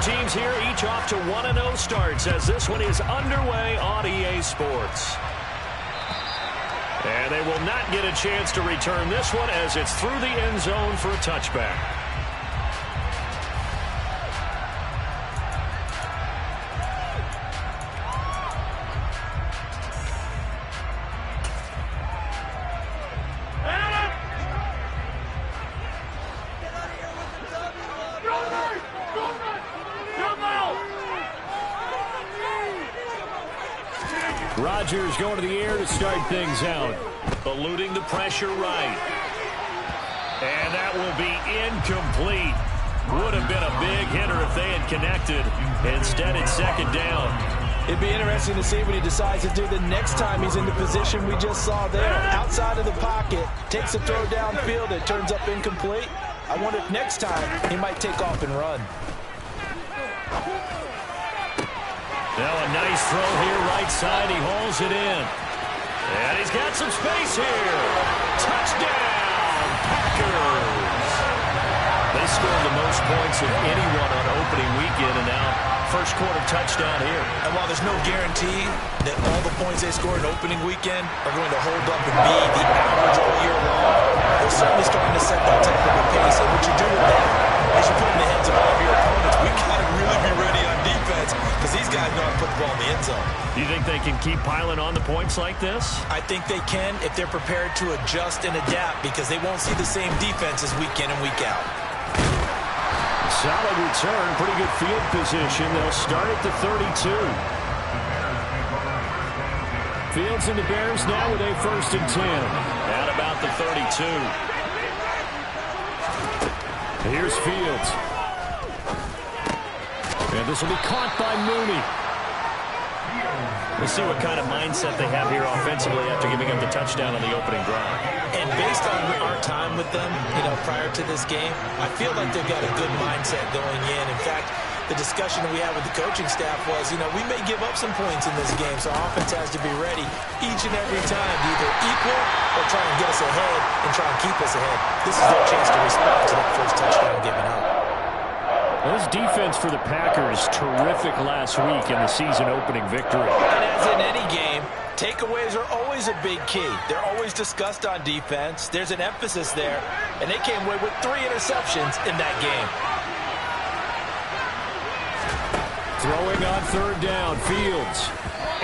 teams here, each off to 1-0 starts as this one is underway on EA Sports. And they will not get a chance to return this one as it's through the end zone for a touchback. Rodgers going to the air to start things out. Eluding the pressure right. And that will be incomplete. Would have been a big hitter if they had connected. Instead, it's second down. It'd be interesting to see what he decides to do the next time he's in the position we just saw there. Outside of the pocket, takes a throw downfield, it turns up incomplete. I wonder if next time he might take off and run. Now a nice throw here, right side. He hauls it in. And he's got some space here. Touchdown, Packers. They scored the most points of anyone on opening weekend, and now first quarter touchdown here. And while there's no guarantee that all the points they scored in opening weekend are going to hold up and be the average all year long, they're certainly starting to set that type of a pace. And what you do with that is you put in the hands of all of your opponents. We got to really be ready on defense because these guys know how to put the ball in the end zone. Do you think they can keep piling on the points like this? I think they can if they're prepared to adjust and adapt because they won't see the same defenses week in and week out. Solid return, pretty good field position. They'll start at the 32. Fields and the Bears now with a 1st and 10. At about the 32. Here's Fields. And this will be caught by Mooney. We'll see what kind of mindset they have here offensively after giving up the touchdown on the opening drive. And based on our time with them, prior to this game, I feel like they've got a good mindset going in. In fact, the discussion that we had with the coaching staff was, we may give up some points in this game, so offense has to be ready each and every time to either equal or try and get us ahead and try and keep us ahead. This is their chance to respond to that first touchdown given up. Well, this defense for the Packers, terrific last week in the season-opening victory. And as in any game, takeaways are always a big key. They're always discussed on defense. There's an emphasis there, and they came away with 3 interceptions in that game. Throwing on 3rd down, Fields.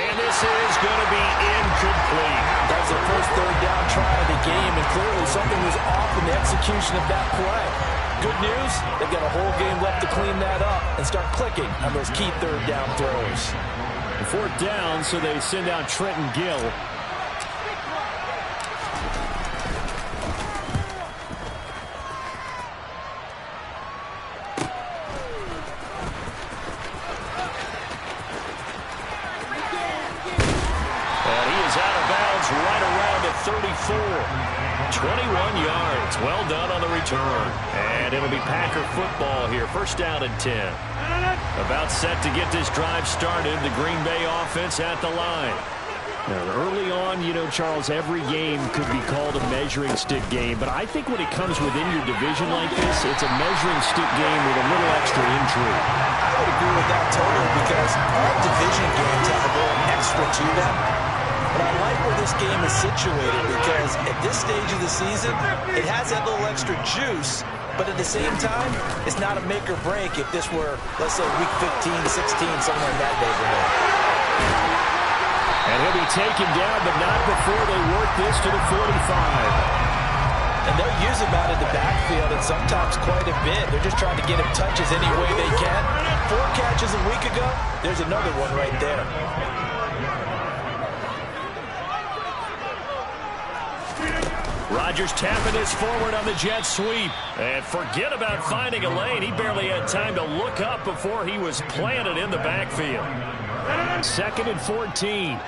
And this is going to be incomplete. That was the first 3rd down try of the game, and clearly something was off in the execution of that play. Good news, they've got a whole game left to clean that up and start clicking on those key 3rd down throws. 4th down, so they send out Trenton Gill. And he is out of bounds right around the 34. 21 yards. Well done on the return. And it'll be Packer football here. 1st down and 10. About set to get this drive started. The Green Bay offense at the line. Now, early on, Charles, every game could be called a measuring stick game. But I think when it comes within your division like this, it's a measuring stick game with a little extra intrigue. I would agree with that totally because all division games have a little extra to them. But I like where this game is situated because at this stage of the season, it has that little extra juice. But at the same time, it's not a make or break if this were, let's say, week 15, 16, somewhere in that neighborhood. And he'll be taken down, but not before they work this to the 45. And they'll use him out of the backfield, and sometimes quite a bit. They're just trying to get him touches any way they can. 4 catches a week ago, there's another one right there. Rodgers tapping this forward on the jet sweep. And forget about finding a lane. He barely had time to look up before he was planted in the backfield. 2nd and 14.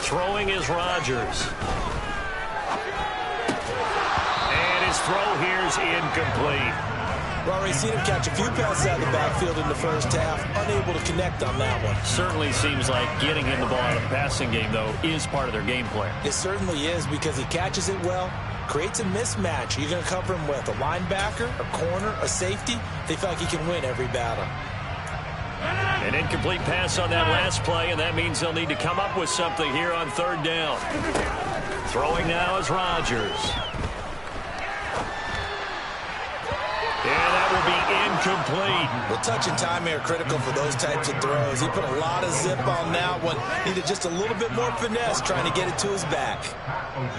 Throwing is Rodgers. And his throw here is incomplete. We've already seen him catch a few passes out of the backfield in the first half, unable to connect on that one. Certainly seems like getting him the ball out of the passing game, though, is part of their game plan. It certainly is, because he catches it well, creates a mismatch. You're going to cover him with a linebacker, a corner, a safety. They feel like he can win every battle. An incomplete pass on that last play, and that means they'll need to come up with something here on third down. Throwing now is Rodgers. And that will be incomplete. Well, touch and time are critical for those types of throws. He put a lot of zip on that one. Needed just a little bit more finesse trying to get it to his back.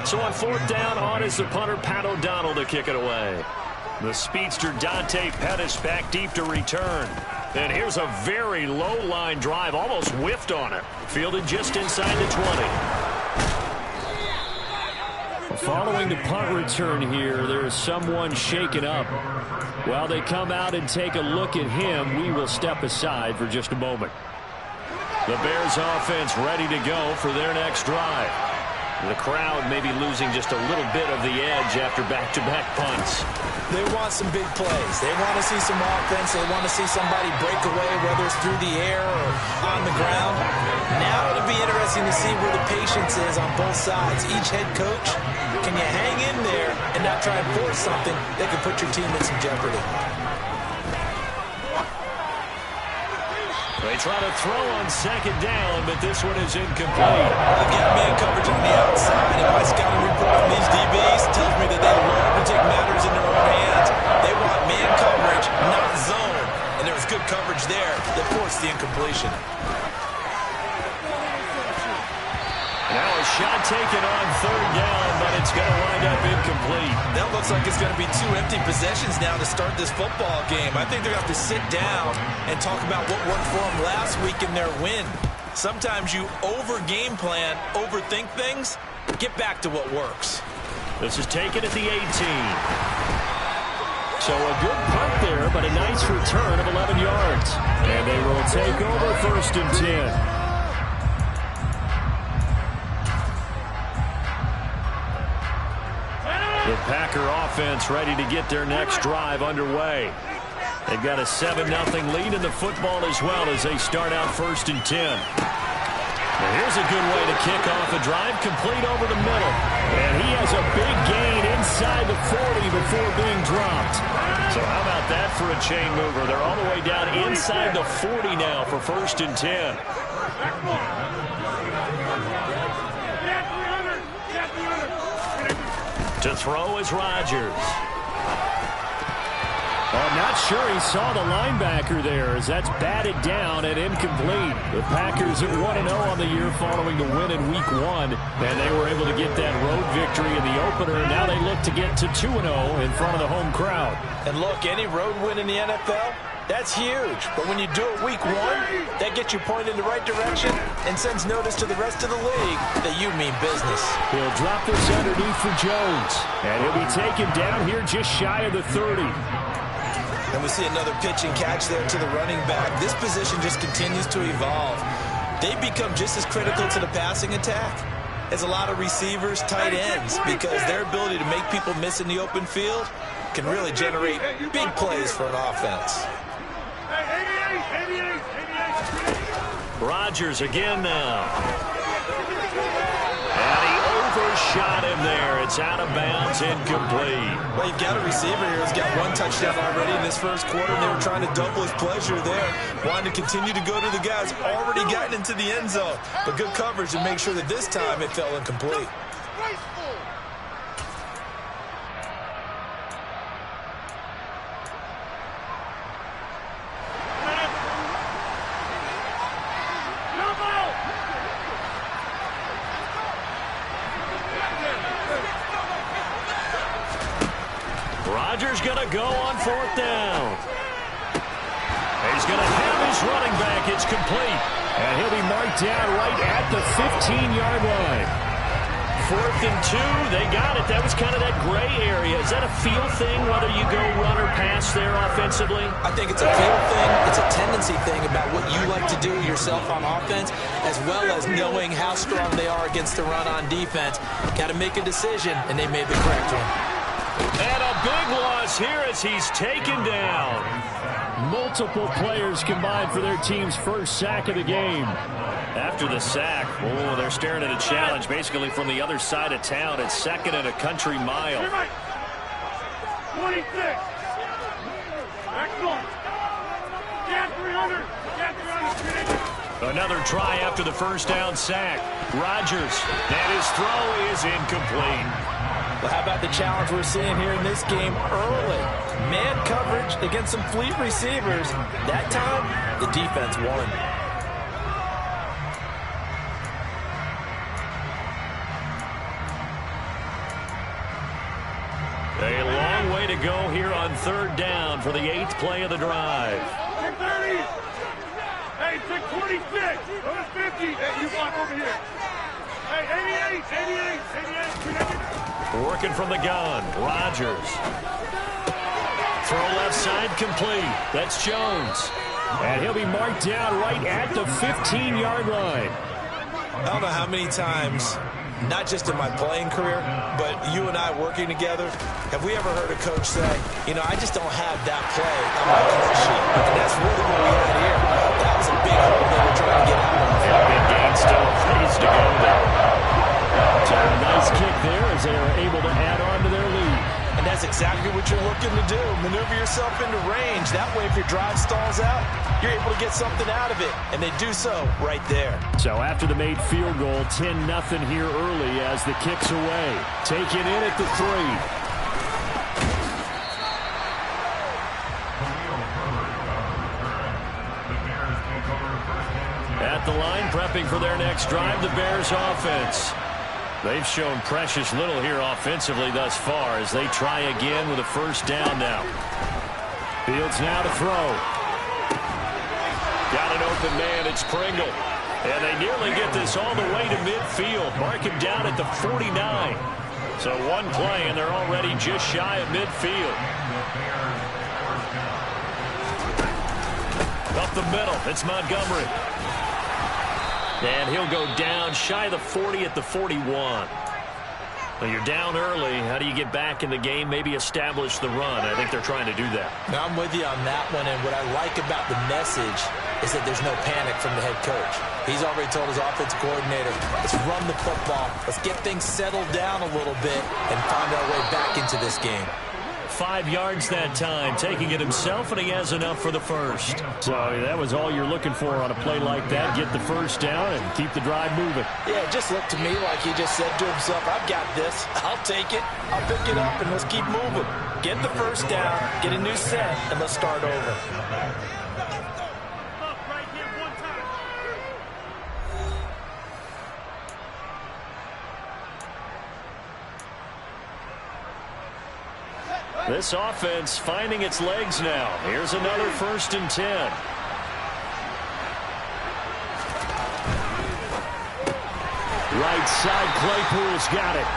So on fourth down, on is the punter, Pat O'Donnell, to kick it away. The speedster Dante Pettis back deep to return. And here's a very low line drive, almost whiffed on it. Fielded just inside the 20. Following the punt return here, there is someone shaken up. While they come out and take a look at him, we will step aside for just a moment. The Bears offense ready to go for their next drive. The crowd may be losing just a little bit of the edge after back-to-back punts. They want some big plays. They want to see some offense. They want to see somebody break away, whether it's through the air or on the ground. Now it'll be interesting to see where the patience is on both sides. Each head coach, can you hang in there and not try and force something that can put your team in some jeopardy? They try to throw on second down, but this one is incomplete. They've got man coverage on the outside, and my scouting report on these DBs tells me that they love to take matters in their own hands. They want man coverage, not zone. And there was good coverage there that forced the incompletion. Now a shot taken on third down, but it's going to wind up incomplete. That looks like it's going to be two empty possessions now to start this football game. I think they're going to have to sit down and talk about what worked for them last week in their win. Sometimes you over-game plan, overthink things. Get back to what works. This is taken at the 18. So a good punt there, but a nice return of 11 yards. And they will take over first and 10. The Packer offense ready to get their next drive underway. They've got a 7-0 lead in the football as well as they start out first and 10. Now here's a good way to kick off a drive, complete over the middle. And he has a big gain inside the 40 before being dropped. So how about that for a chain mover? They're all the way down inside the 40 now for first and 10. To throw is Rodgers. I'm not sure he saw the linebacker there as that's batted down and incomplete. The Packers at 1-0 on the year following the win in Week 1. And they were able to get that road victory in the opener. Now they look to get to 2-0 in front of the home crowd. And look, any road win in the NFL, that's huge. But when you do it Week 1, that gets you pointed in the right direction and sends notice to the rest of the league that you mean business. He'll drop this underneath for Jones. And he'll be taken down here just shy of the 30. And we see another pitch and catch there to the running back. This position just continues to evolve. They become just as critical to the passing attack as a lot of receivers, tight ends, because their ability to make people miss in the open field can really generate big plays for an offense. Rodgers again now. And he overshot him there. It's out of bounds, incomplete. Well, you've got a receiver here who's got one touchdown already in this first quarter. They were trying to double his pleasure there. Wanting to continue to go to the guys already gotten into the end zone. But good coverage to make sure that this time it fell incomplete. Rodgers going to go on fourth down. He's going to have his running back. It's complete. And he'll be marked down right at the 15-yard line. 4th and 2. They got it. That was kind of that gray area. Is that a feel thing, whether you go run or pass there offensively? I think it's a feel thing. It's a tendency thing about what you like to do yourself on offense, as well as knowing how strong they are against the run on defense. Got to make a decision, and they made the correct one. And a big loss falls here as he's taken down. Multiple players combined for their team's first sack of the game. After the sack, oh, they're staring at a challenge basically from the other side of town. It's second and a country mile. 26. Excellent. Get 300. Get 300. Another try after the first down sack. Rodgers, and his throw is incomplete. Well, how about the challenge we're seeing here in this game early? Man coverage against some fleet receivers. That time, the defense won. A long way to go here on third down for the 8th play of the drive. 630. Hey, 626. Go to 50. Hey, you block over here. Hey, 88. 88. Working from the gun, Rodgers. Throw left side complete. That's Jones. And he'll be marked down right at the 15-yard line. I don't know how many times, not just in my playing career, but you and I working together, have we ever heard a coach say, you know, I just don't have that play on my call sheet. And that's really what we had here. That was a big hole they were trying to get out of. Yeah, big gain still a ways to go there. So a nice kick there as they are able to add on to their lead. And that's exactly what you're looking to do. Maneuver yourself into range. That way, if your drive stalls out, you're able to get something out of it. And they do so right there. So after the made field goal, 10-0 here early as the kick's away. Taken in at the 3. At the line, prepping for their next drive, the Bears offense. They've shown precious little here offensively thus far as they try again with a first down now. Fields now to throw. Got an open man, it's Pringle. And they nearly get this all the way to midfield. Mark him down at the 49. So one play and they're already just shy of midfield. Up the middle, it's Montgomery. And he'll go down shy of the 40 at the 41. Well, you're down early. How do you get back in the game? Maybe establish the run. I think they're trying to do that. Now, I'm with you on that one, and what I like about the message is that there's no panic from the head coach. He's already told his offensive coordinator, let's run the football. Let's get things settled down a little bit and find our way back into this game. 5 yards that time, taking it himself, and he has enough for the first. So that was all you're looking for on a play like that. Get the first down and keep the drive moving. Yeah, it just looked to me like he just said to himself, I've got this. I'll take it. I'll pick it up, and let's keep moving. Get the first down, get a new set, and let's start over. This offense finding its legs now. Here's another 1st and 10. Right side, Claypool's got it.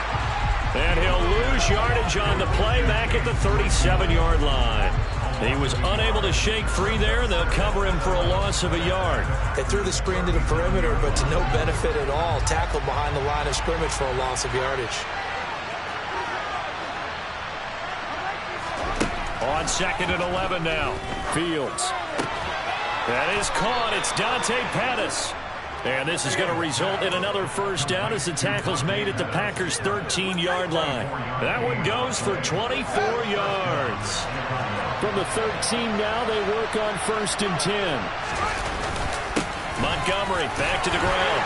And he'll lose yardage on the play back at the 37-yard line. He was unable to shake free there. They'll cover him for a loss of a yard. They threw the screen to the perimeter, but to no benefit at all. Tackled behind the line of scrimmage for a loss of yardage. On 2nd and 11 now. Fields. That is caught. It's Dante Pettis. And this is going to result in another first down as the tackle's made at the Packers' 13-yard line. That one goes for 24 yards. From the 13 now, they work on 1st and 10. Montgomery back to the ground.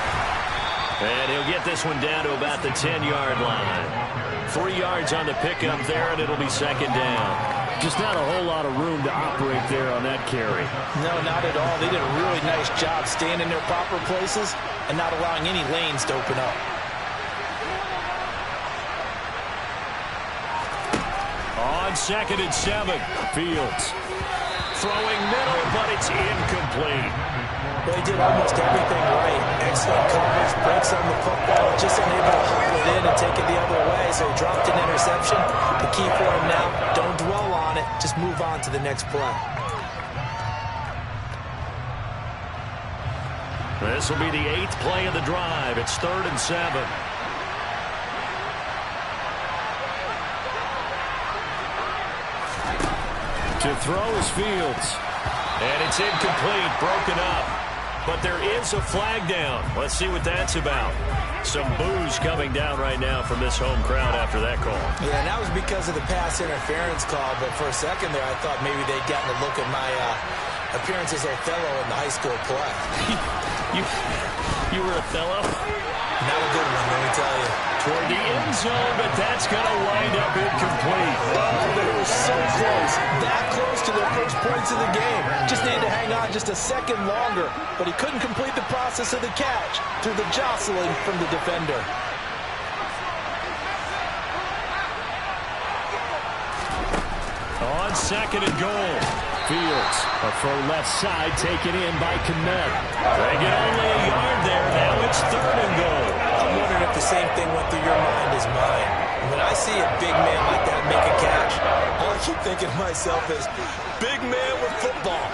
And he'll get this one down to about the 10-yard line. 3 yards on the pickup there, and it'll be 2nd down. Just not a whole lot of room to operate there on that carry. No, not at all. They did a really nice job staying in their proper places and not allowing any lanes to open up. On 2nd and 7, Fields. Throwing middle, but it's incomplete. Well, he did almost everything right. Excellent coverage, breaks on the football, just unable to haul it in and take it the other way, so he dropped an interception. The key for him now, don't dwell on it, just move on to the next play. This will be the 8th play of the drive. It's 3rd and 7. To throw is Fields. And it's incomplete, broken up. But there is a flag down. Let's see what that's about. Some boos coming down right now from this home crowd after that call. Yeah, and that was because of the pass interference call. But for a second there, I thought maybe they'd gotten a look at my appearance as Othello in the high school play. You were Othello? Not a good one, let me tell you. Toward the end zone, but that's going to wind up incomplete. Oh, they were so close. That close to their first points of the game. Just needed to hang on just a second longer, but he couldn't complete the process of the catch through the jostling from the defender. On second and goal. Fields, a throw left side, taken in by Kmet. They get only a yard there. Now it's third and goal. I'm wondering if the same thing went through your mind as mine. When I see a big man like that make a catch, all I keep thinking to myself is, big man with football.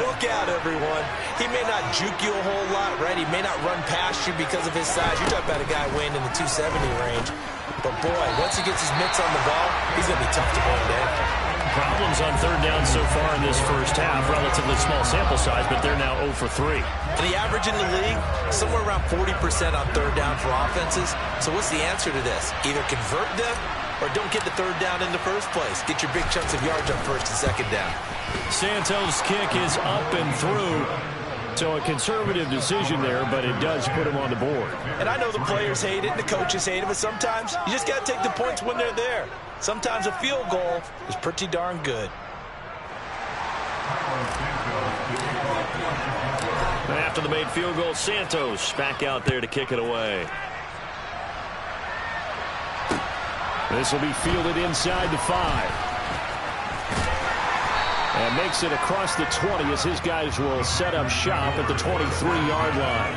Look out, everyone. He may not juke you a whole lot, right? He may not run past you because of his size. You're talking about a guy weighing in the 270 range. But, boy, once he gets his mitts on the ball, he's going to be tough to bring down. Problems on third down so far in this first half. Relatively small sample size, but they're now 0 for 3. And the average in the league, somewhere around 40% on third down for offenses. So what's the answer to this? Either convert them or don't get the third down in the first place. Get your big chunks of yards on first and second down. Santos' kick is up and through. So a conservative decision there, but it does put him on the board. And I know the players hate it and the coaches hate it, but sometimes you just got to take the points when they're there. Sometimes a field goal is pretty darn good. After the made field goal, Santos back out there to kick it away. This will be fielded inside the 5. And makes it across the 20 as his guys will set up shop at the 23-yard line.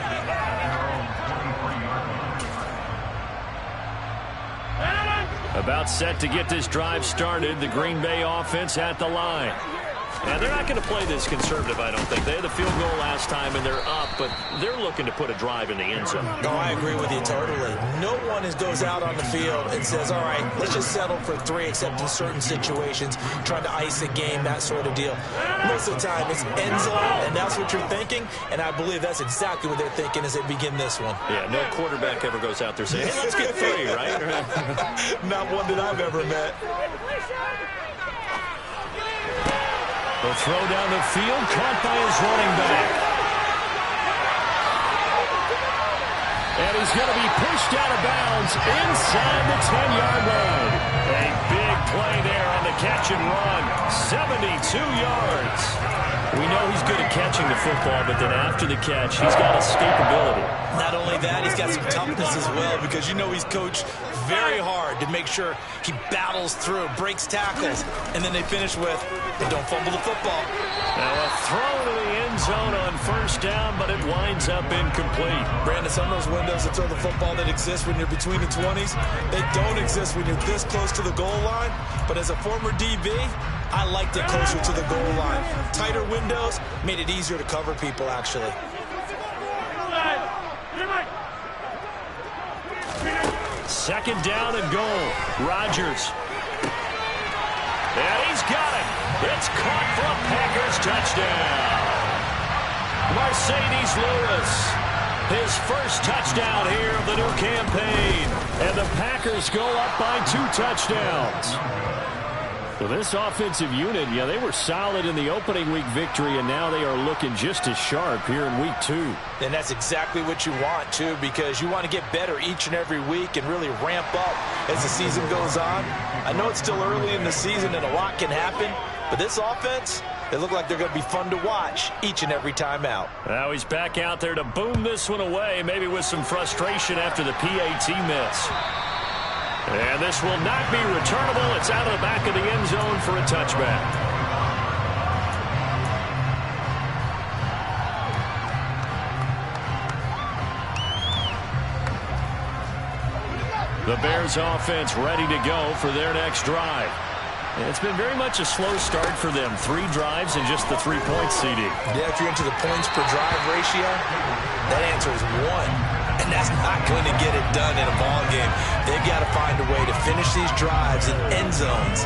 About set to get this drive started. The Green Bay offense at the line. And they're not going to play this conservative, I don't think. They had the field goal last time, and they're up, but they're looking to put a drive in the end zone. No, I agree with you totally. No one goes out on the field and says, all right, let's just settle for 3, except in certain situations, trying to ice a game, that sort of deal. Most of the time, it's end zone, and that's what you're thinking, and I believe that's exactly what they're thinking as they begin this one. Yeah, no quarterback ever goes out there saying, hey, let's get 3, right? Not one that I've ever met. The throw down the field, caught by his running back. And he's going to be pushed out of bounds inside the 10-yard line. A big play there on the catch and run. 72 yards. We know he's good at catching the football, but then after the catch, he's got escapability. Not only that, he's got some toughness as well, because you know he's coached very hard to make sure he battles through, breaks tackles, and then they finish with, but don't fumble the football. Now a throw to the end zone on first down, but it winds up incomplete. Brandon, some of those windows that throw the football that exist when you're between the 20s, they don't exist when you're this close to the goal line. But as a former DB, I liked it closer to the goal line. Tighter windows made it easier to cover people, actually. Second down and goal. Rodgers. And he's got it. It's caught for a Packers touchdown. Mercedes Lewis. His first touchdown here of the new campaign. And the Packers go up by 2 touchdowns. So this offensive unit, yeah, they were solid in the opening week victory, and now they are looking just as sharp here in week 2. And that's exactly what you want, too, because you want to get better each and every week and really ramp up as the season goes on. I know it's still early in the season and a lot can happen, but this offense, they look like they're going to be fun to watch each and every time out. Now he's back out there to boom this one away, maybe with some frustration after the PAT miss. And this will not be returnable. It's out of the back of the end zone for a touchback. The Bears offense ready to go for their next drive. And it's been very much a slow start for them. 3 drives and just the 3-point CD. Yeah, if you're into the points per drive ratio, that answer is 1. And that's not going to get it done in a ball game. They've got to find a way to finish these drives in end zones,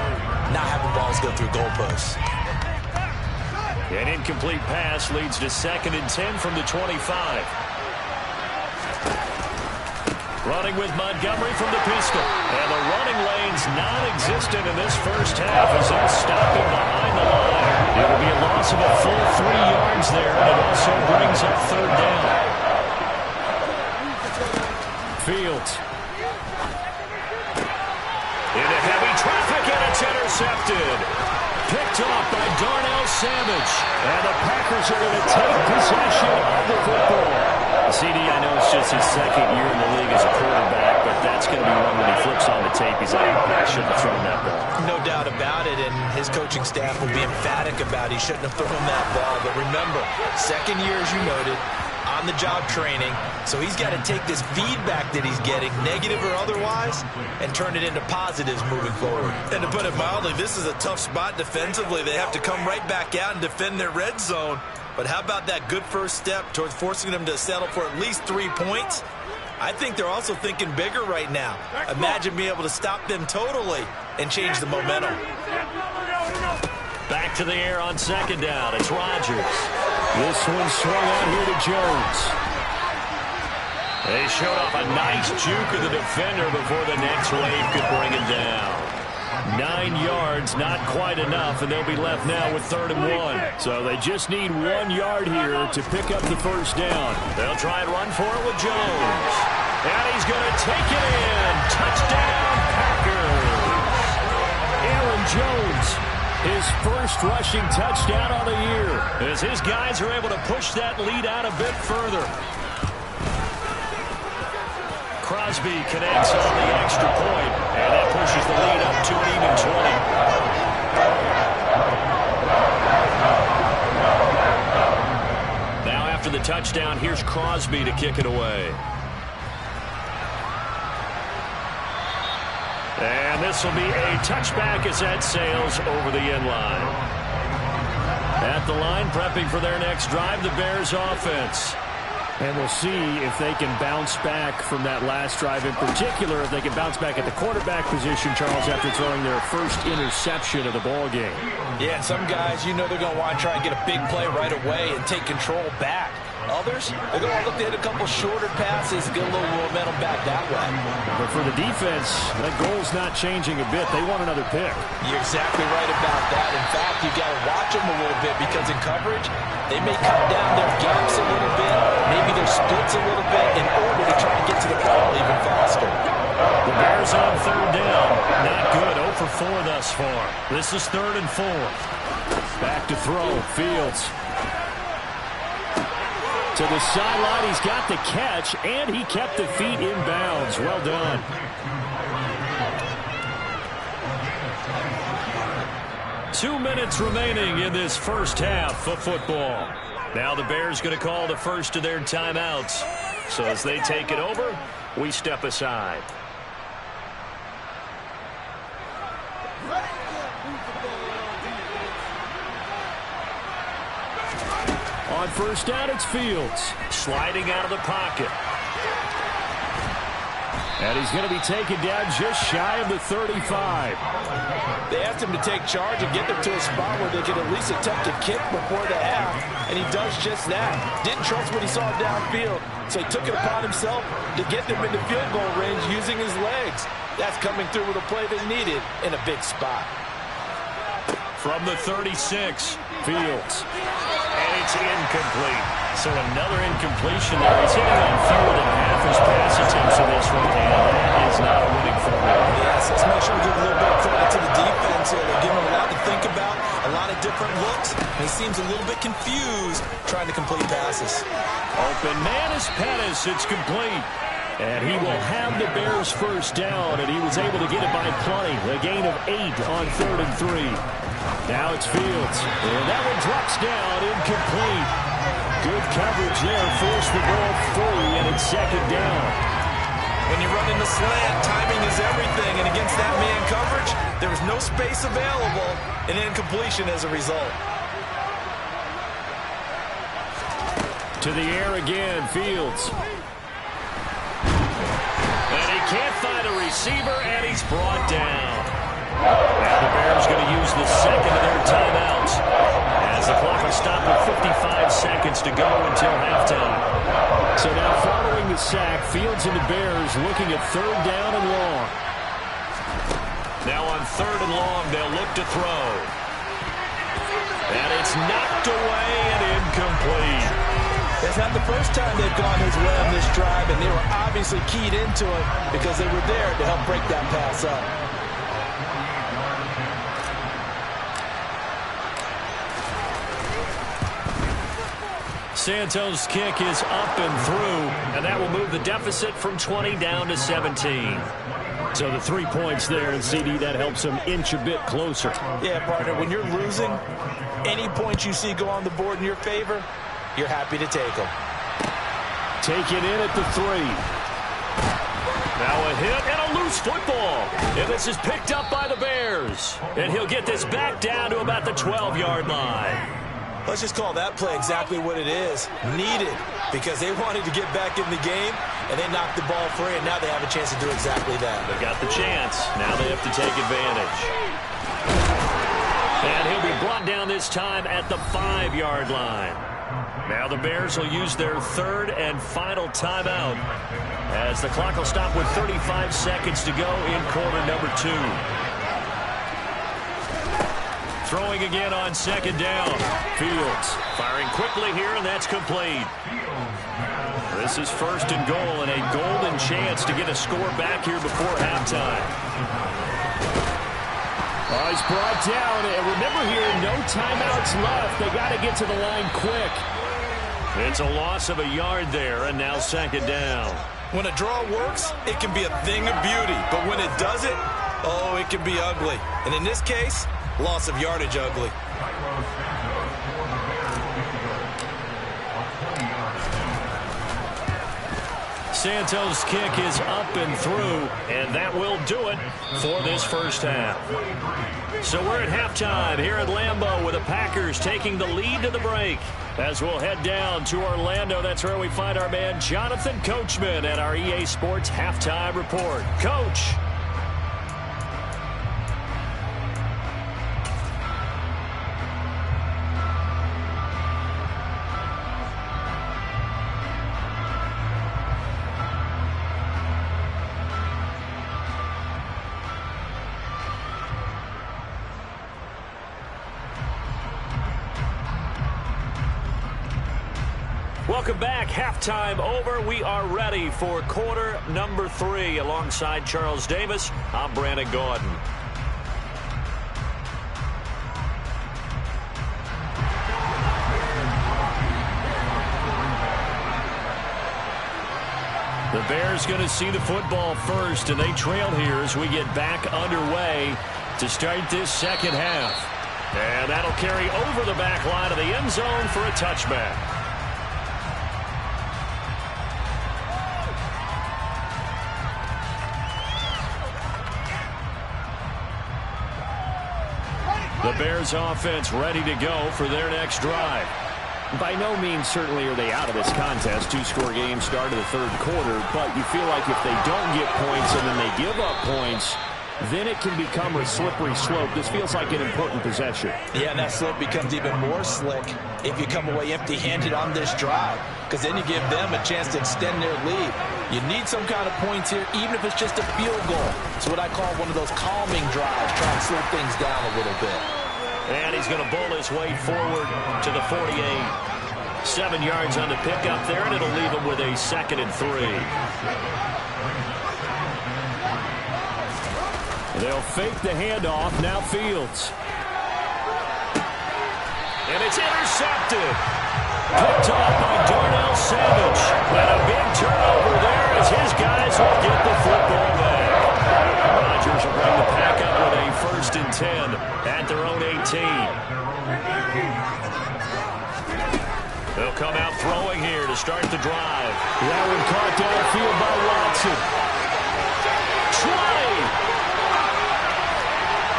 not having balls go through goalposts. An incomplete pass leads to 2nd and 10 from the 25. Running with Montgomery from the pistol. And the running lane's non-existent in this first half as they'll stop him behind the line. It will be a loss of a full 3 yards there, and it also brings up 3rd down. Fields. Into heavy traffic, and it's intercepted. Picked off by Darnell Savage. And the Packers are going to take possession of the football. CD, I know it's just his 2nd year in the league as a quarterback, but that's going to be one when he flips on the tape. He's like, I shouldn't have thrown that ball. No doubt about it, and his coaching staff will be emphatic about he shouldn't have thrown that ball. But remember, 2nd year, as you noted, on-the-job training, so he's got to take this feedback that he's getting, negative or otherwise, and turn it into positives moving forward. And to put it mildly, this is a tough spot defensively. They have to come right back out and defend their red zone. But how about that good first step towards forcing them to settle for at least 3 points? I think they're also thinking bigger right now. Imagine being able to stop them totally and change the momentum. Back to the air on 2nd down. It's Rodgers. This one swung out here to Jones. They showed off a nice juke of the defender before the next wave could bring him down. 9 yards, not quite enough, and they'll be left now with 3rd and 1. So they just need 1 yard here to pick up the first down. They'll try and run for it with Jones. And he's going to take it in. Touchdown, Packers. Aaron Jones, his first rushing touchdown on the year, as his guys are able to push that lead out a bit further. Crosby connects on the extra point, and that pushes the lead up to an even 20. Now after the touchdown, here's Crosby to kick it away. And this will be a touchback as that sails over the end line. At the line, prepping for their next drive, the Bears offense. And we'll see if they can bounce back from that last drive, in particular, if they can bounce back at the quarterback position, Charles, after throwing their first interception of the ball game. Yeah, and some guys, you know they're going to want to try and get a big play right away and take control back. Others, they're going to look to hit a couple shorter passes, get a little momentum back that way. But for the defense, that goal's not changing a bit. They want another pick. You're exactly right about that. In fact, you've got to watch them a little bit because in coverage, they may cut down their gaps a little bit, maybe their splits a little bit in order to try and get to the ball even faster. The Bears on 3rd down. Not good. 0 for 4 thus far. This is 3rd and 4. Back to throw. Fields. To the sideline, he's got the catch, and he kept the feet in bounds. Well done. Two minutes remaining in this first half of football. Now the Bears going to call the first of their timeouts. So as they take it over, we step aside. On 1st down, it's Fields. Sliding out of the pocket. And he's going to be taken down just shy of the 35. They asked him to take charge and get them to a spot where they could at least attempt a kick before the half, and he does just that. Didn't trust what he saw downfield, so he took it upon himself to get them into field goal range using his legs. That's coming through with a play they needed in a big spot. From the 36, Fields. And it's incomplete. So another incompletion there. He's hitting on fewer than half his pass attempts in this one, and that is not a winning formula. Yes, let's make sure we give a little bit of credit to the defense here. They're giving him a lot to think about, a lot of different looks, and he seems a little bit confused trying to complete passes. Open man is Pettis. It's complete. And he will have the Bears first down, and he was able to get it by plenty. A gain of 8 on 3rd and 3. Now it's Fields. And that one drops down, incomplete. Good coverage there, forced the ball free, and it's 2nd down. When you run in the slant, timing is everything, and against that man coverage, there was no space available, and incompletion as a result. To the air again, Fields. And he can't find a receiver, and he's brought down. Now the Bears going to use the second of their timeouts as the clock is stop with 55 seconds to go until halftime. So now following the sack, Fields and the Bears looking at 3rd down and long. Now on 3rd and long, they'll look to throw. And it's knocked away and incomplete. It's not the first time they've gone his way on this drive, and they were obviously keyed into it because they were there to help break that pass up. Santos' kick is up and through, and that will move the deficit from 20 down to 17. So the 3 points there, and CD, that helps them inch a bit closer. Yeah, partner, when you're losing, any points you see go on the board in your favor, you're happy to take them. Take it in at the 3. Now a hit and a loose football. And this is picked up by the Bears. And he'll get this back down to about the 12-yard line. Let's just call that play exactly what it is. Needed, because they wanted to get back in the game, and they knocked the ball free, and now they have a chance to do exactly that. They got the chance. Now they have to take advantage. And he'll be brought down this time at the 5-yard line. Now the Bears will use their 3rd and final timeout as the clock will stop with 35 seconds to go in quarter number 2. Throwing again on 2nd down. Fields firing quickly here, and that's complete. This is 1st and goal, and a golden chance to get a score back here before halftime. Oh, he's brought down. And remember here, no timeouts left. They got to get to the line quick. It's a loss of a yard there, and now 2nd down. When a draw works, it can be a thing of beauty. But when it doesn't, oh, it can be ugly. And in this case, loss of yardage ugly. Santos' kick is up and through, and that will do it for this first half. So we're at halftime here at Lambeau with the Packers taking the lead to the break. As we'll head down to Orlando, that's where we find our man Jonathan Coachman at our EA Sports Halftime Report. Coach. Welcome back. Halftime over. We are ready for quarter number 3. Alongside Charles Davis, I'm Brandon Gordon. The Bears going to see the football first, and they trail here as we get back underway to start this second half. And that'll carry over the back line of the end zone for a touchback. The Bears offense ready to go for their next drive. By no means certainly are they out of this contest. 2-score game start of the 3rd quarter, but you feel like if they don't get points and then they give up points, then it can become a slippery slope. This feels like an important possession. Yeah, and that slope becomes even more slick if you come away empty-handed on this drive, because then you give them a chance to extend their lead. You need some kind of points here, even if it's just a field goal. It's what I call one of those calming drives, trying to slow things down a little bit. And he's going to bowl his way forward to the 48. 7 yards on the pickup there, and it'll leave him with a 2nd and 3. They'll fake the handoff. Now Fields. And it's intercepted. Picked off by Darnell Savage. And a big turnover there as his guys will get the football back. Rodgers will bring the pack up with a 1st and 10 at their own 18. They'll come out throwing here to start the drive. That one caught downfield by Watson. 20.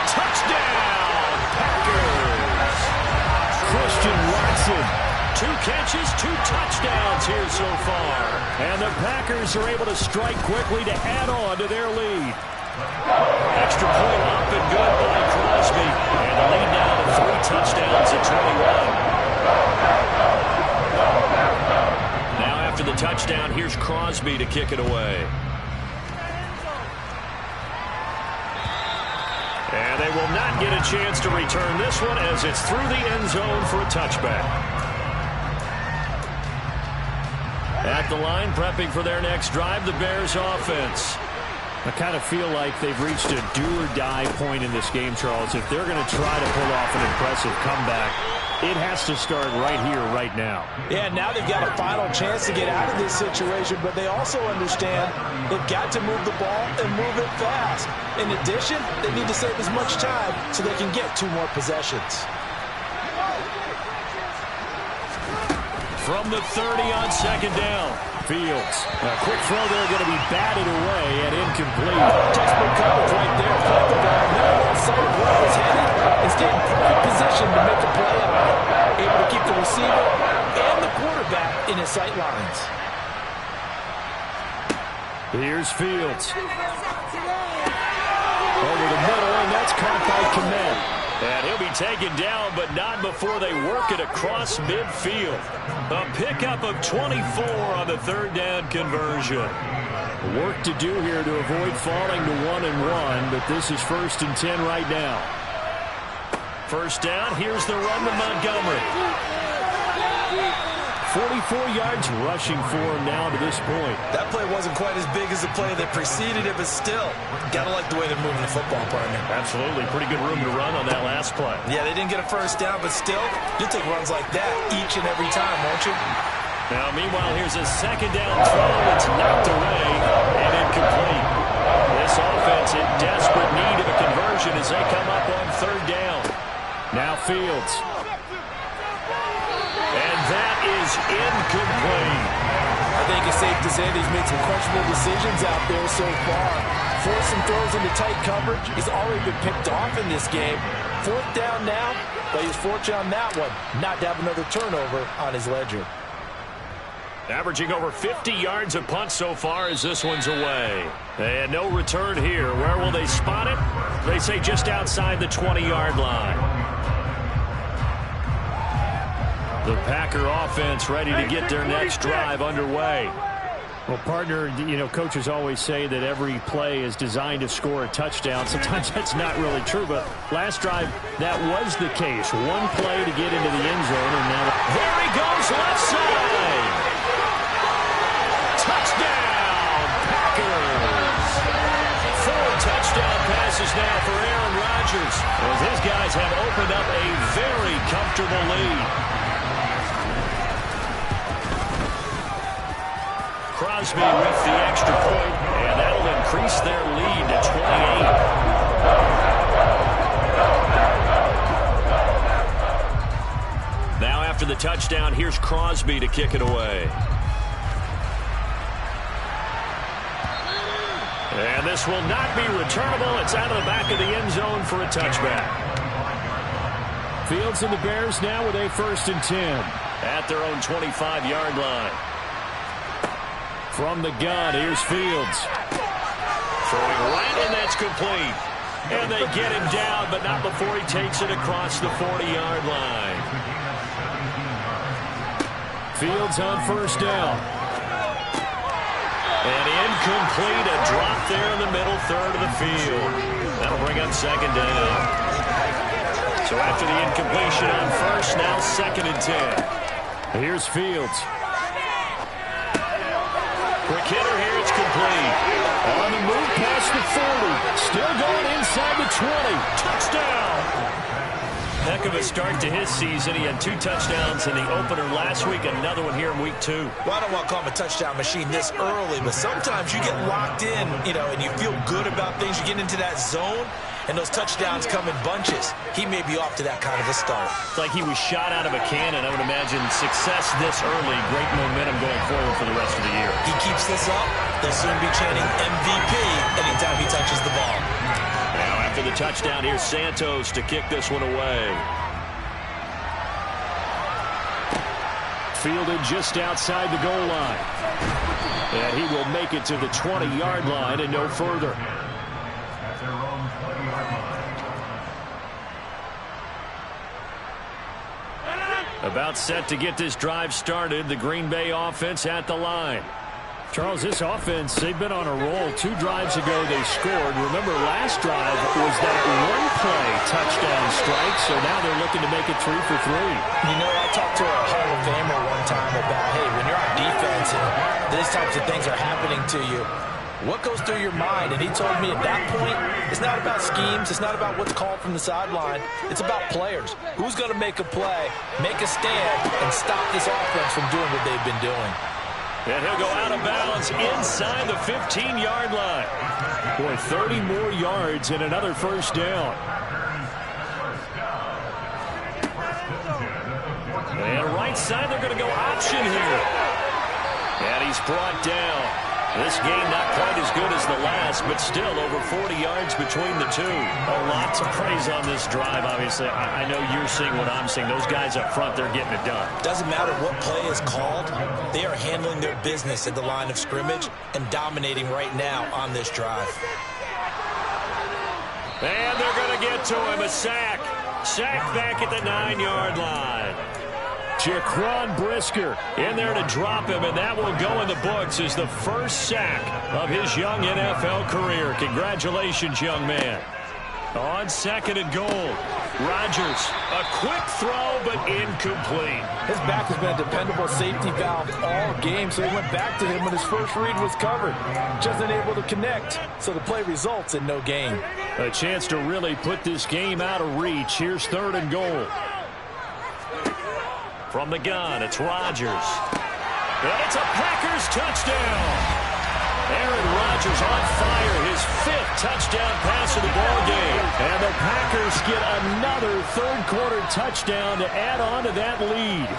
Touchdown, Packers. Christian Watson. 2 catches, 2 touchdowns here so far. And the Packers are able to strike quickly to add on to their lead. Extra point up and good by Crosby. And the lead now to 3 touchdowns at 21. touchdown, here's Crosby to kick it away. And they will not get a chance to return this one as it's through the end zone for a touchback. At the line, prepping for their next drive, the Bears offense. I kind of feel like they've reached a do-or-die point in this game, Charles. If they're going to try to pull off an impressive comeback, it has to start right here, right now. Yeah, now they've got a final chance to get out of this situation, but they also understand they've got to move the ball and move it fast. In addition, they need to save as much time so they can get 2 more possessions. From the 30 on second down, Fields. A quick throw there going to be batted away and incomplete. Textbook coverage right there. Caught the ball, never lost sight of where it was headed, and stayed in perfect position to make a play on it. Able to keep the receiver and the quarterback in his sight lines. Here's Fields. Over the middle, and that's caught by Kmet. And he'll be taken down, but not before they work it across midfield. A pickup of 24 on the third down conversion. Work to do here to avoid falling to 1-1, but this is 1st and 10 right now. First down, here's the run to Montgomery. 44 yards rushing for him now to this point. That play wasn't quite as big as the play that preceded it, but still, gotta like the way they're moving the football, partner. Absolutely. Pretty good room to run on that last play. Yeah, they didn't get a first down, but still, you'll take runs like that each and every time, won't you? Now, meanwhile, here's a second down throw. It's knocked away and incomplete. This offense in desperate need of a conversion as they come up on third down. Now Fields. And that is incomplete. I think it's safe to say he's made some questionable decisions out there so far. Forced some throws into tight coverage. He's already been picked off in this game. 4th down now, but he's fortunate on that one not to have another turnover on his ledger. Averaging over 50 yards a punt so far as this one's away. And no return here. Where will they spot it? They say just outside the 20-yard line. The Packer offense ready to get their next drive underway. Well, partner, you know, coaches always say that every play is designed to score a touchdown. Sometimes that's not really true, but last drive, that was the case. One play to get into the end zone, and now there he goes, left side. Touchdown, Packers. 4 touchdown passes now for Aaron Rodgers, as his guys have opened up a very comfortable lead. Crosby with the extra point, and that'll increase their lead to 28. Now after the touchdown, here's Crosby to kick it away. And this will not be returnable. It's out of the back of the end zone for a touchback. Fields and the Bears now with a 1st and 10. At their own 25-yard line. From the gun, here's Fields. Throwing right, and that's complete. And they get him down, but not before he takes it across the 40-yard line. Fields on 1st down. And incomplete, a drop there in the middle third of the field. That'll bring up 2nd down. So after the incompletion on 1st, now 2nd and 10. Here's Fields. Quick hitter here, it's complete. On the move past the 40. Still going inside the 20. Touchdown! Heck of a start to his season. He had 2 touchdowns in the opener last week, another one here in week 2. Well, I don't want to call him a touchdown machine this early, but sometimes you get locked in, you know, and you feel good about things. You get into that zone, and those touchdowns come in bunches. He may be off to that kind of a start. It's like he was shot out of a cannon. I would imagine success this early, great momentum going forward for the rest of the year. He keeps this up, they'll soon be chanting MVP anytime he touches the ball. Now after the touchdown, here's Santos to kick this one away. Fielded just outside the goal line. And he will make it to the 20-yard line and no further. About set to get this drive started. The Green Bay offense at the line. Charles, this offense, they've been on a roll. 2 drives ago they scored. Remember, last drive was that one-play touchdown strike, so now they're looking to make it 3 for 3. You know, I talked to a Hall of Famer one time about, hey, when you're on defense and these types of things are happening to you, what goes through your mind? And he told me at that point, it's not about schemes. It's not about what's called from the sideline. It's about players. Who's going to make a play, make a stand, and stop this offense from doing what they've been doing. And he'll go out of bounds inside the 15-yard line. Boy, 30 more yards and another first down. And right side, they're going to go option here. And he's brought down. This game not quite as good as the last, but still over 40 yards between the two. A lot to praise on this drive, obviously. I know you're seeing what I'm seeing. Those guys up front, they're getting it done. Doesn't matter what play is called. They are handling their business at the line of scrimmage and dominating right now on this drive. And they're going to get to him. A sack. Sack back at the 9-yard line. Jaquan Brisker in there to drop him, and that will go in the books as the first sack of his young NFL career. Congratulations, young man. On 2nd and goal, Rodgers, a quick throw, but incomplete. His back has been a dependable safety valve all game, so he went back to him when his first read was covered. Just unable to connect, so the play results in no gain. A chance to really put this game out of reach. Here's 3rd and goal. From the gun, it's Rodgers. And it's a Packers touchdown. Aaron Rodgers on fire, his 5th touchdown pass of the ball game. And the Packers get another 3rd-quarter touchdown to add on to that lead.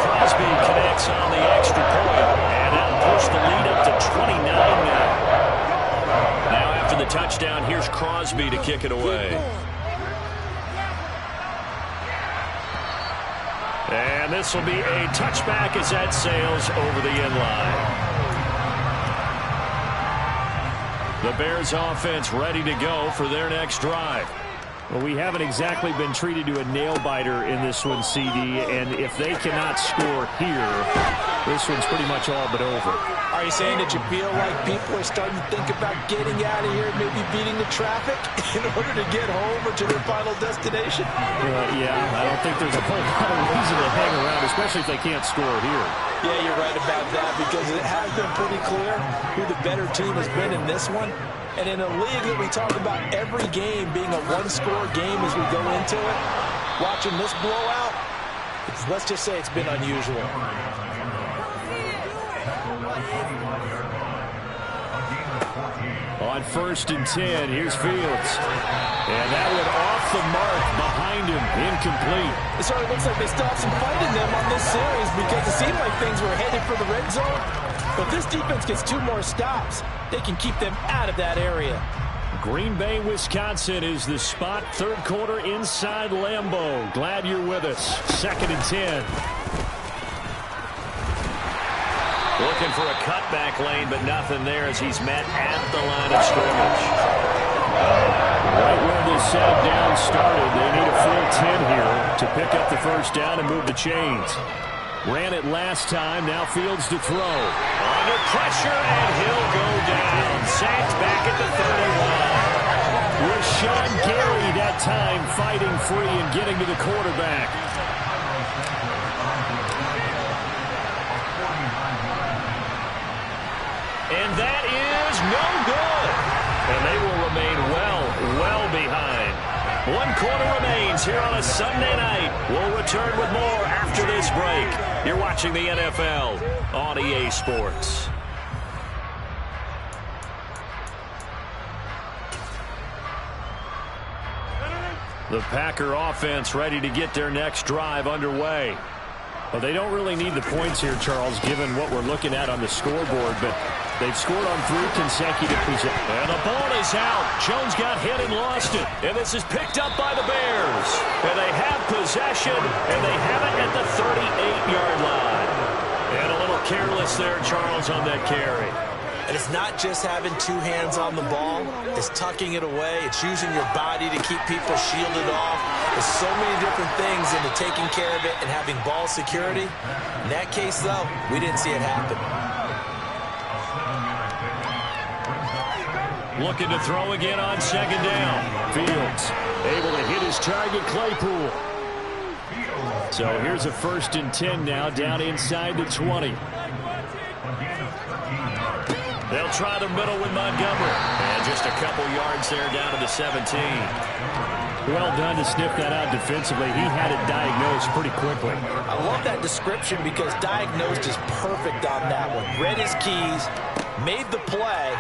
Crosby connects on the extra point, and that'll push the lead up to 29 now. Now after the touchdown, here's Crosby to kick it away. And this will be a touchback as that sails over the end line. The Bears offense ready to go for their next drive. Well, we haven't exactly been treated to a nail-biter in this one, CD, and if they cannot score here, this one's pretty much all but over. Are you saying that you feel like people are starting to think about getting out of here, maybe beating the traffic in order to get home or to their final destination? Yeah, I don't think there's a whole lot of reason to hang around, especially if they can't score here. Yeah, you're right about that, because it has been pretty clear who the better team has been in this one. And in a league that we talk about every game being a one-score game as we go into it, watching this blowout, let's just say it's been unusual. On 1st and 10, here's Fields. And that went off the mark behind him, incomplete. It sort of looks like they still have some fight in them on this series, because it seemed like things were headed for the red zone. But this defense gets 2 more stops. They can keep them out of that area. Green Bay, Wisconsin is the spot. 3rd quarter inside Lambeau. Glad you're with us. 2nd and 10. Looking for a cutback lane, but nothing there as he's met at the line of scrimmage. Right where this set him down started, they need a full 10 here to pick up the first down and move the chains. Ran it last time, now Fields to throw. Under pressure, and he'll go down. Sacked back at the 31. With Sean Gary that time fighting free and getting to the quarterback. And that is no good. And they will remain well behind. 1 quarter remains here on a Sunday night. We'll return with more after this break. You're watching the NFL on EA Sports. The Packer offense ready to get their next drive underway. Well, they don't really need the points here, Charles, given what we're looking at on the scoreboard, but they've scored on 3 consecutive possessions. And the ball is out. Jones got hit and lost it. And this is picked up by the Bears. And they have possession, and they have it at the 38-yard line. And a little careless there, Charles, on that carry. And it's not just having two hands on the ball. It's tucking it away. It's using your body to keep people shielded off. There's so many different things into taking care of it and having ball security. In that case, though, we didn't see it happen. Looking to throw again on second down. Fields able to hit his target, Claypool. So here's a 1st and 10 now, down inside the 20. They'll try the middle with Montgomery. And just a couple yards there down to the 17. Well done to sniff that out defensively. He had it diagnosed pretty quickly. I love that description because diagnosed is perfect on that one. Read his keys, made the play,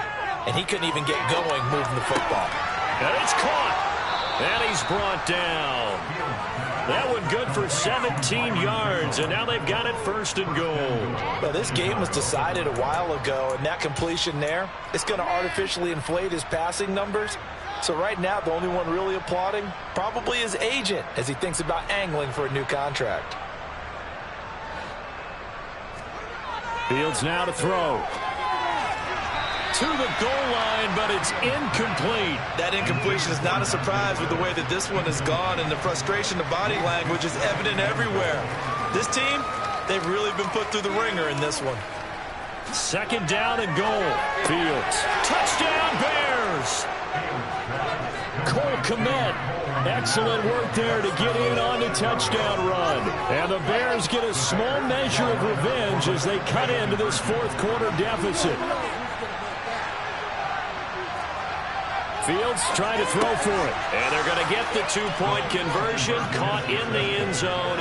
and he couldn't even get going moving the football. And it's caught. And he's brought down. That one good for 17 yards, and now they've got it 1st and goal. Well, this game was decided a while ago, and that completion there, it's going to artificially inflate his passing numbers. So right now, the only one really applauding probably his agent as he thinks about angling for a new contract. Fields now to throw. To the goal line, but it's incomplete. That incompletion is not a surprise with the way that this one has gone, and the frustration, the body language is evident everywhere. This team, they've really been put through the ringer in this one. 2nd down and goal. Fields. Touchdown, Bears! Cole Kmet. Excellent work there to get in on the touchdown run. And the Bears get a small measure of revenge as they cut into this 4th quarter deficit. Fields trying to throw for it. And they're going to get the 2-point conversion, caught in the end zone.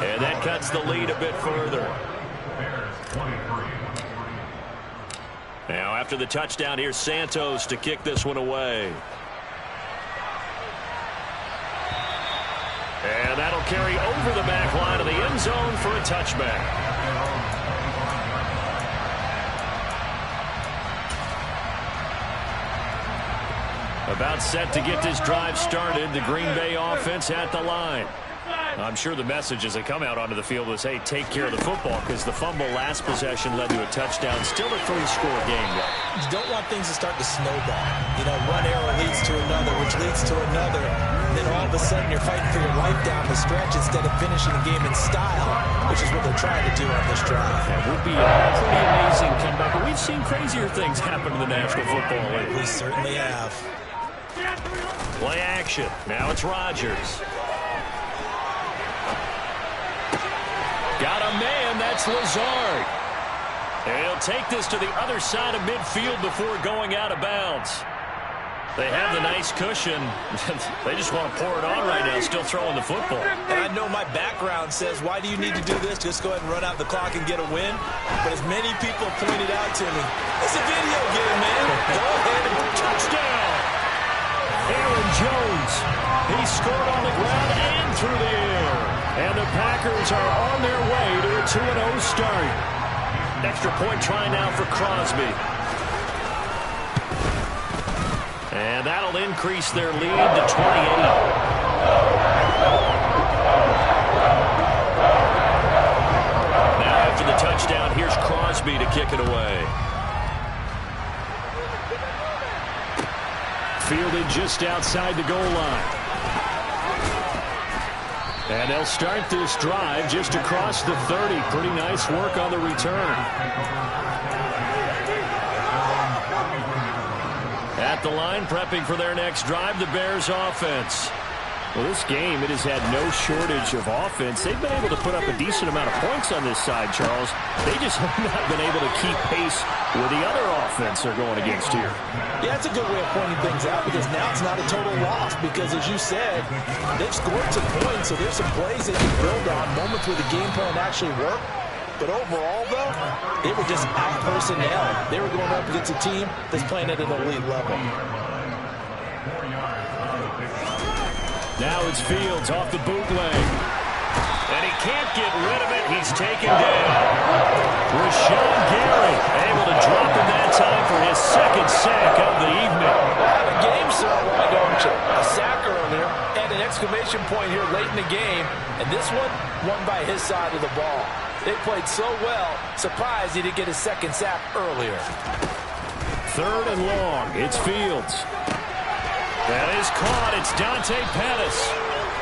And that cuts the lead a bit further. Now after the touchdown, here's Santos to kick this one away. And that'll carry over the back line of the end zone for a touchback. About set to get this drive started. The Green Bay offense at the line. I'm sure the message as they come out onto the field was, hey, take care of the football, because the fumble last possession led to a touchdown. Still a 3-score game, though. You don't want things to start to snowball. You know, one error leads to another, which leads to another. And then all of a sudden you're fighting for your life down the stretch instead of finishing the game in style, which is what they're trying to do on this drive. That would be a pretty amazing comeback. But we've seen crazier things happen in the National Football League. We certainly have. Play action. Now it's Rodgers. Got a man. That's Lazard. And he'll take this to the other side of midfield before going out of bounds. They have the nice cushion. They just want to pour it on right now, still throwing the football. And I know my background says, why do you need to do this? Just go ahead and run out the clock and get a win. But as many people pointed out to me, it's a video game, man. Go ahead and touchdown. Aaron Jones. He scored on the ground and through the air. And the Packers are on their way to a 2-0 start. Extra point try now for Crosby. And that'll increase their lead to 28. Now after the touchdown, here's Crosby to kick it away. Fielded just outside the goal line. And they'll start this drive just across the 30. Pretty nice work on the return. At the line, prepping for their next drive, the Bears offense. Well, this game, it has had no shortage of offense. They've been able to put up a decent amount of points on this side, Charles. They just have not been able to keep pace with the other offense they're going against here. Yeah, it's a good way of pointing things out because now it's not a total loss because, as you said, they've scored some points, so there's some plays they can build on, moments where the game plan actually worked. But overall, though, they were just out-personnel. They were going up against a team that's playing at an elite level. Now it's Fields off the bootleg. And he can't get rid of it. He's taken down. Rashawn Gary able to drop him that time for his second sack of the evening. Have a game, sir, why don't you? A sack earlier and an exclamation point here late in the game. And this one won by his side of the ball. They played so well, surprised he didn't get his second sack earlier. 3rd and long. It's Fields. That is caught. It's Dante Pettis.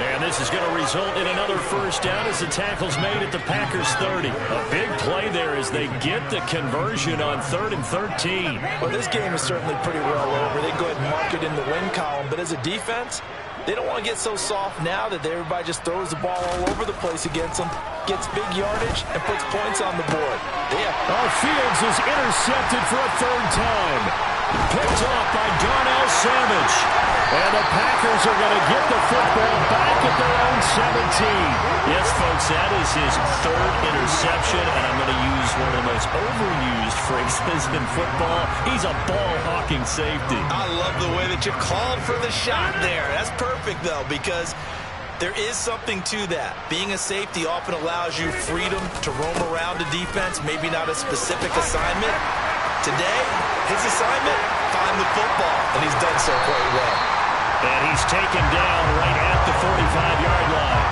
And this is going to result in another first down as the tackle's made at the Packers 30. A big play there as they get the conversion on 3rd and 13. Well, this game is certainly pretty well over. They go ahead and mark it in the win column. But as a defense, they don't want to get so soft now that everybody just throws the ball all over the place against them, gets big yardage, and puts points on the board. Fields is intercepted for a 3rd time. Picked off by Darnell Savage. And the Packers are going to get the football back at their own 17. Yes, folks, that is his 3rd interception, and I'm going to use one of the most overused phrases in football. He's a ball-hawking safety. I love the way that you called for the shot there. That's perfect, though, because there is something to that. Being a safety often allows you freedom to roam around the defense, maybe not a specific assignment. Today, his assignment, find the football, and he's done so quite well. And he's taken down right at the 45-yard line.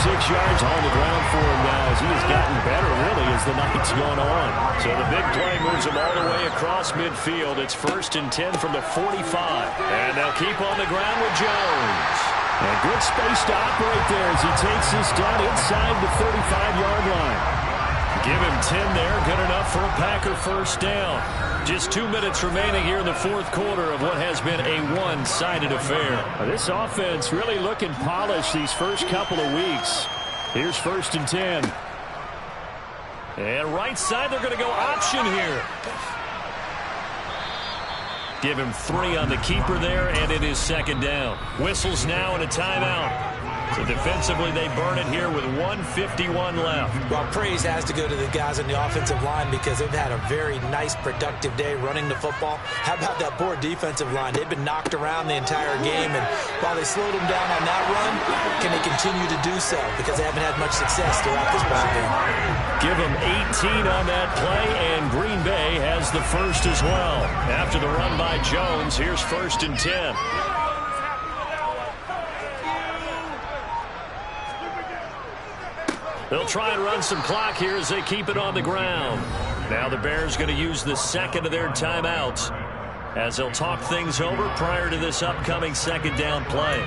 86 yards on the ground for him now as he has gotten better, really, as the night's gone on. So the big play moves him all the way across midfield. It's 1st and 10 from the 45. And they'll keep on the ground with Jones. And good space to operate there as he takes this down inside the 35-yard line. Give him 10 there. Good enough for a Packer first down. Just 2 minutes remaining here in the 4th quarter of what has been a one-sided affair. This offense really looking polished these first couple of weeks. Here's 1st and 10. And right side, they're going to go option here. Give him 3 on the keeper there, and it is 2nd down. Whistles now and a timeout. So defensively, they burn it here with 1:51 left. Well, praise has to go to the guys on the offensive line because they've had a very nice, productive day running the football. How about that poor defensive line? They've been knocked around the entire game, and while they slowed them down on that run, can they continue to do so? Because they haven't had much success throughout this ball game. Give them 18 on that play, and Green Bay has the first as well. After the run by Jones, here's 1st and 10. They'll try and run some clock here as they keep it on the ground. Now the Bears going to use the 2nd of their timeouts as they'll talk things over prior to this upcoming 2nd down play.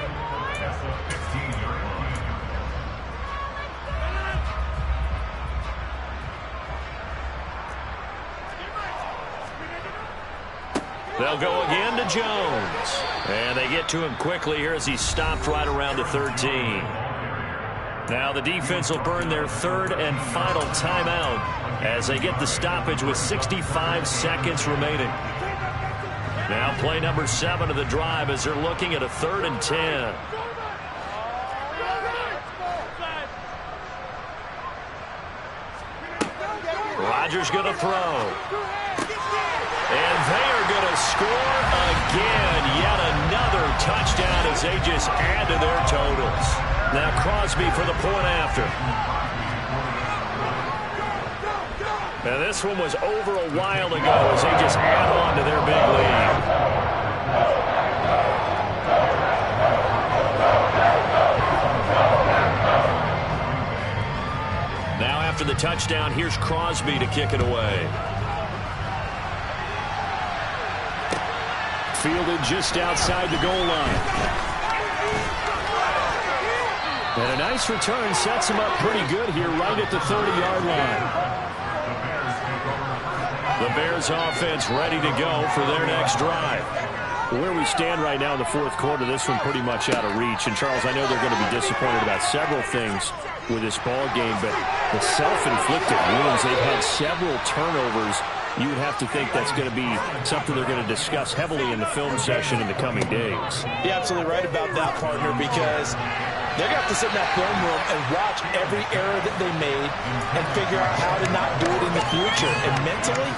They'll go again to Jones. And they get to him quickly here as he's stopped right around the 13. Now the defense will burn their 3rd and final timeout as they get the stoppage with 65 seconds remaining. Now play number 7 of the drive as they're looking at a 3rd and 10. Rodgers going to throw. And they are going to score again. Yet another touchdown as they just add to their totals. Now Crosby for the point after. Now this one was over a while ago as they just add on to their big lead. Now after the touchdown, here's Crosby to kick it away. Fielded just outside the goal line. And a nice return sets him up pretty good here right at the 30-yard line. The Bears offense ready to go for their next drive. Where we stand right now in the 4th quarter, this one pretty much out of reach. And, Charles, I know they're going to be disappointed about several things with this ball game, but the self-inflicted wounds, they've had several turnovers. You would have to think that's going to be something they're going to discuss heavily in the film session in the coming days. You're absolutely right about that, partner, because they're going to have to sit in that film room and watch every error that they made and figure out how to not do it in the future. And mentally,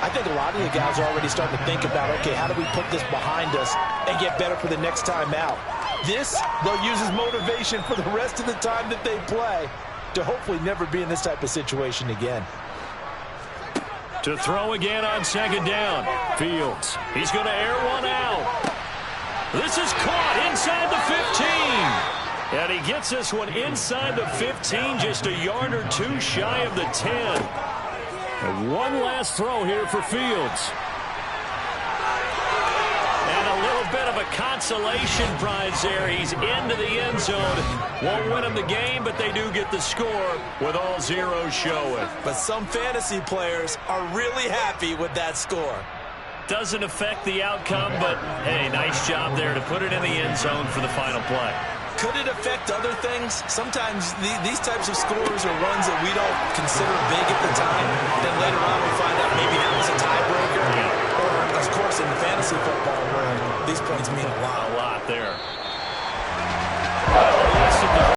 I think a lot of the guys are already starting to think about, okay, how do we put this behind us and get better for the next time out? This, they'll use as motivation for the rest of the time that they play to hopefully never be in this type of situation again. To throw again on 2nd down. Fields. He's going to air one out. This is caught inside the 15. And he gets this one inside the 15, just a yard or 2 shy of the 10. And one last throw here for Fields. consolation prize there. He's into the end zone. Won't win him the game, but they do get the score with all zeros showing. But some fantasy players are really happy with that score. Doesn't affect the outcome, but, hey, nice job there to put it in the end zone for the final play. Could it affect other things? Sometimes these types of scores are ones that we don't consider big at the time. Then later on we find out maybe that was a tiebreaker. Or, of course, in the fantasy football world, these points mean a lot. A lot there.